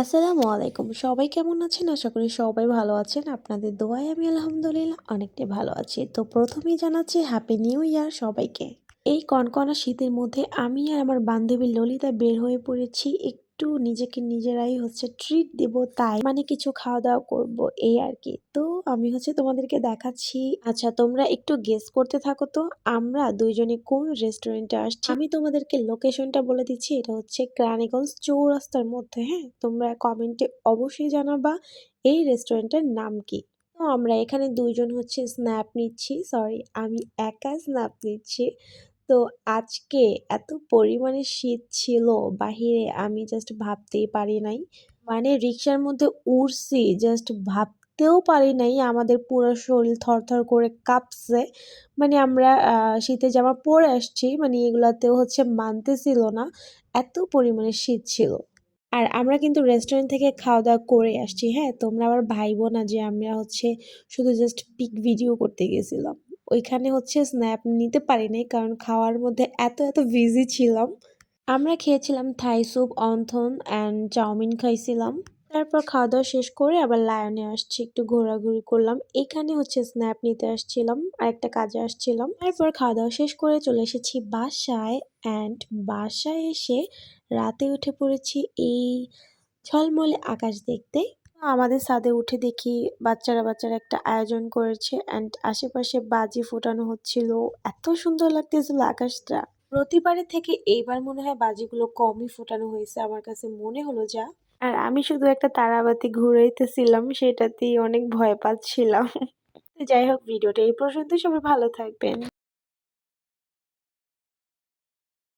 আসসালামু আলাইকুম। সবাই কেমন আছেন? আশা করি সবাই ভালো আছেন। আপনাদের দোয়ায় আমি আলহামদুলিল্লাহ অনেকটাই ভালো আছি। তো ১ম এই জানাচ্ছি হ্যাপি নিউ ইয়ার সবাইকে। এই কনকনা শীতের মধ্যে আমি আর আমার বান্ধবী ললিতা বের হয়ে পড়েছি একটু নিজেকে নিজেরাই ট্রিট দিব তাই। মানে কিছু খাওয়া-দাওয়া করব এই আরকি। তো আমি তোমাদেরকে দেখাচ্ছি। আচ্ছা তোমরা একটু গেস করতে থাকো তো আমরা ২ জনে কোন রেস্টুরেন্টে আসছি। আমি তোমাদেরকে লোকেশনটা বলে দিচ্ছি। এটা হচ্ছে কেরানীগঞ্জ চৌরাস্তার মধ্যে, হ্যাঁ? তোমরা কমেন্টে অবশ্যই জানাবা এই রেস্টুরেন্টের নাম কি? তো আমরা এখানে ২ জন স্ন্যাপ নিচ্ছি। সরি আমি একা স্ন্যাপ নিচ্ছি। তো আজকে এত পরিমাণে শীত ছিল বাহিরে আমি জাস্ট ভাবতেই পারি নাই। মানে রিক্সার মধ্যে উঠছি জাস্ট ভাবতেও পারি নাই আমাদের পুরো শরীর থরথর করে কাঁপছে। মানে আমরা শীতের জামা পরে আসছি মানে এগুলাতেও মানতেছিল না। এত পরিমাণে শীত ছিল। আর আমরা কিন্তু রেস্টুরেন্ট থেকে খাওয়া-দাওয়া করে আসছি, হ্যাঁ? তোমরা আবার ভাইবো না যে আমরা শুধু জাস্ট পিক ভিডিও করতে গেছিলাম। ওইখানে স্ন্যাপ নিতে পারি নাই কারণ খাওয়ার মধ্যে এত বিজি ছিলাম। আমরা খেয়েছিলাম Thai soup, wonton and chowmein খাইছিলাম। তারপর খাওয়া-দাওয়া শেষ করে আবার লায়নে আসছি, একটু ঘোরাঘুরি করলাম। এখানে স্ন্যাপ নিতে আসছিলাম, আরেকটা কাজে আসছিলাম। তারপর খাওয়া-দাওয়া শেষ করে চলে এসেছি বাসায় অ্যান্ড বাসায় এসে রাতে উঠে পড়েছি এই ঝলমলে আকাশ দেখতে। আমাদের ছাদে উঠে দেখি বাচ্চারা একটা আয়োজন করেছে অ্যান্ড আশেপাশে বাজি ফোটানো হচ্ছিল। এত সুন্দর লাগতেছিল আকাশটা। প্রতিবারের থেকে এইবার মনে হয় বাজিগুলো কমই ফোটানো হয়েছে আমার কাছে মনে হলো যা। আর আমি শুধু একটা তারাবাতি ঘুরাইতেছিলাম সেটাতেই অনেক ভয় পাচ্ছিলাম। তো যাই হোক ভিডিওটা এই পর্যন্তই। সবাই ভালো থাকবেন।